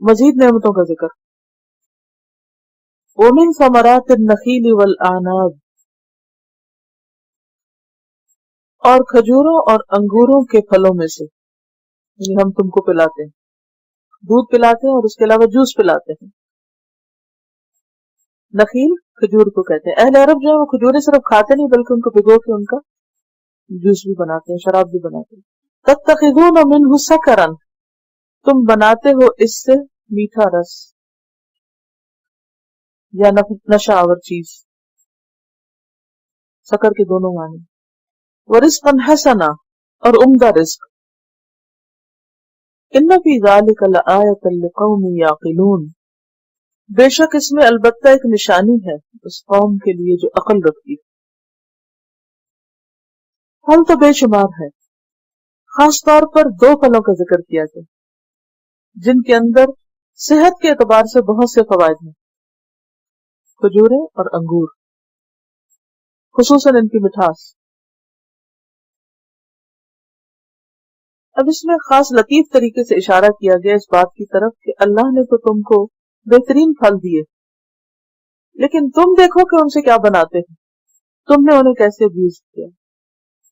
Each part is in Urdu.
مزید نعمتوں کا ذکر. ومن ثمرات النخیل والأعناب، اور کھجوروں اور انگوروں کے پھلوں میں سے، یعنی ہم تم کو پلاتے ہیں، دودھ پلاتے ہیں اور اس کے علاوہ جوس پلاتے ہیں. نخیل کھجور کو کہتے ہیں. اہل عرب جو ہے وہ کھجوریں صرف کھاتے نہیں بلکہ ان کو بھگو کے ان کا جوس بھی بناتے ہیں، شراب بھی بناتے ہیں. تتخذون منہ سکرا، تم بناتے ہو اس سے میٹھا رس یا نشہ آور چیز. سکر کے دونوں معنی. ورزقا حسنا، اور عمدہ رزق. ان فی ذلک لآیۃ لقوم یعقلون، بے شک اس میں البتہ ایک نشانی ہے اس قوم کے لیے جو عقل رکھتی ہے. پھل تو بے شمار ہے، خاص طور پر 2 پھلوں کا ذکر کیا گیا جن کے اندر صحت کے اعتبار سے بہت سے فوائد ہیں، کھجوریں اور انگور، خصوصاً ان کی مٹھاس. اب اس میں خاص لطیف طریقے سے اشارہ کیا گیا اس بات کی طرف کہ اللہ نے تو تم کو بہترین پھل دیے، لیکن تم دیکھو کہ ان سے کیا بناتے ہیں، تم نے انہیں کیسے ابیوز کیا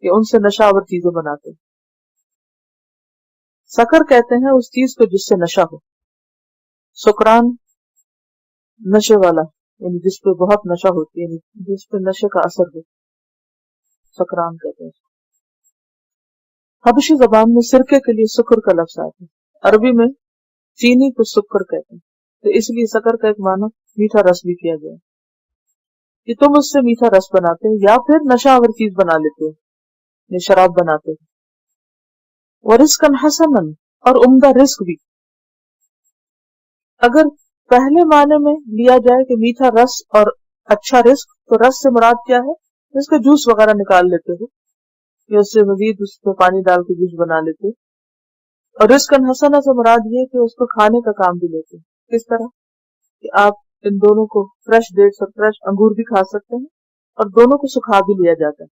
کہ ان سے نشہ آور چیزیں بناتے ہیں. سکر کہتے ہیں اس چیز کو جس سے نشہ ہو. سکران نشے والا، یعنی جس پہ بہت نشہ ہوتی ہے، یعنی جس پہ نشے کا اثر ہو، سکران کہتے ہیں. حبشی زبان میں سرکے کے لیے سکر کا لفظ آتا ہے، عربی میں چینی کو سکر کہتے ہیں، تو اس لیے سکر کا ایک معنی میٹھا رس بھی کیا گیا کہ تم اس سے میٹھا رس بناتے ہو یا پھر نشہ آور چیز بنا لیتے ہو، یہ شراب بناتے ہو. ورزقا حسنا، اور عمدہ رزق بھی. اگر پہلے معنی میں لیا جائے کہ میٹھا رس اور اچھا رزق، تو رس سے مراد کیا ہے؟ اس کا جوس وغیرہ نکال لیتے ہو یا اس سے مزید اس میں پانی ڈال کے جوس بنا لیتے ہو. اور رزقا حسنا سے مراد یہ کہ اس کو کھانے کا کام بھی لیتے ہیں. کس طرح کہ آپ ان دونوں کو فریش ڈیٹس اور فریش انگور بھی کھا سکتے ہیں اور دونوں کو سکھا بھی لیا جاتا ہے.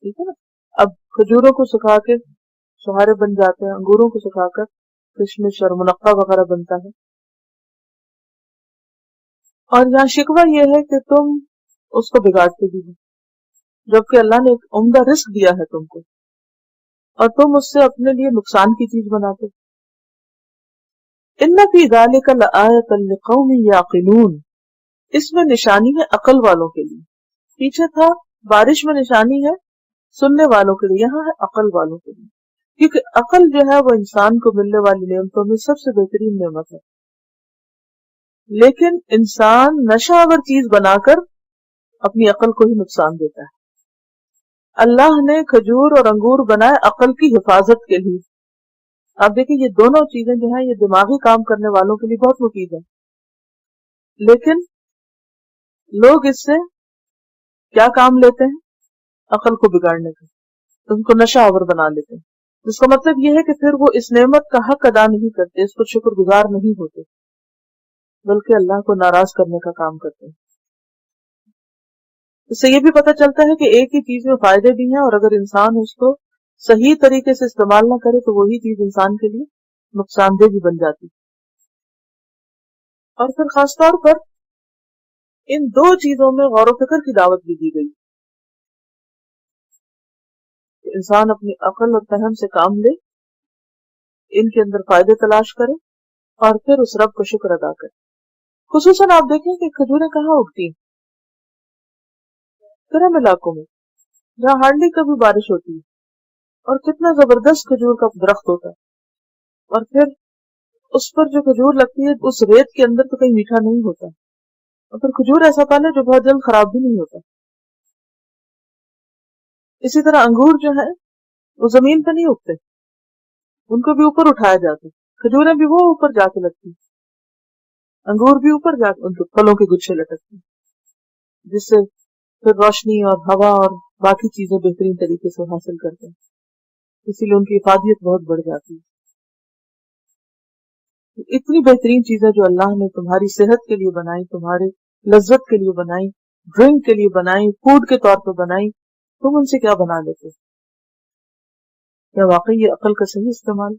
ٹھیک ہے نا. اب کھجوروں کو سکھا کے چھہارے بن جاتے ہیں، انگوروں کو سکھا کر کشمش اور منقع وغیرہ بنتا ہے. اور یہاں شکوہ یہ ہے کہ تم اس کو بگاڑتے بھی ہو، جبکہ اللہ نے ایک عمدہ رزق دیا ہے تم کو، اور تم اس سے اپنے لیے نقصان کی چیز بناتے. ان فی ذلک لآیۃ لقوم یعقلون، اس میں نشانی ہے عقل والوں کے لیے. پیچھے تھا بارش میں نشانی ہے سننے والوں کے لیے، یہاں ہے عقل والوں کے لیے، کیونکہ عقل جو ہے وہ انسان کو ملنے والی نعمتوں میں سب سے بہترین نعمت ہے. لیکن انسان نشہ آور چیز بنا کر اپنی عقل کو ہی نقصان دیتا ہے. اللہ نے کھجور اور انگور بنائے عقل کی حفاظت کے لیے. آپ دیکھیں یہ دونوں چیزیں جو ہیں یہ دماغی کام کرنے والوں کے لیے بہت مفید ہیں، لیکن لوگ اس سے کیا کام لیتے ہیں؟ عقل کو بگاڑنے کا، ان کو نشہ آور بنا لیتے ہیں. جس کا مطلب یہ ہے کہ پھر وہ اس نعمت کا حق ادا نہیں کرتے، اس کو شکر گزار نہیں ہوتے، بلکہ اللہ کو ناراض کرنے کا کام کرتے ہیں. اس سے یہ بھی پتہ چلتا ہے کہ ایک ہی چیز میں فائدے بھی ہیں، اور اگر انسان اس کو صحیح طریقے سے استعمال نہ کرے تو وہی چیز انسان کے لیے نقصان دہ بھی بن جاتی. اور پھر خاص طور پر ان 2 چیزوں میں غور و فکر کی دعوت بھی دی گئی کہ انسان اپنی عقل اور فہم سے کام لے، ان کے اندر فائدے تلاش کرے اور پھر اس رب کو شکر ادا کرے. خصوصاً آپ دیکھیں کہ کھجوریں کہاں اگتی ہیں؟ گرم علاقوں میں جہاں ہارڈلی کبھی بارش ہوتی ہے، اور کتنا زبردست کھجور کا درخت ہوتا ہے، اور پھر اس پر جو کھجور لگتی ہے اس ریت کے اندر تو کہیں میٹھا نہیں ہوتا، اور پھر کھجور ایسا پھل ہے جو بہت جلد خراب بھی نہیں ہوتا. اسی طرح انگور جو ہے وہ زمین پہ نہیں اگتے، ان کو بھی اوپر اٹھایا جاتا ہے. کھجوریں بھی وہ اوپر جا کے لگتی، انگور بھی اوپر جا کے ان کے پھلوں کے گچھے لٹکتے، جس سے پھر روشنی اور ہوا اور باقی چیزیں بہترین طریقے سے حاصل کرتے ہیں، اسی لیے ان کی افادیت بہت بڑھ جاتی ہے. اتنی بہترین چیزیں جو اللہ نے تمہاری صحت کے لیے بنائی، تمہارے لذت کے لیے بنائی، ڈرنک کے لیے بنائی، فوڈ کے طور پہ بنائی، تم ان سے کیا بنا لیتے؟ کیا واقعی یہ عقل کا صحیح استعمال؟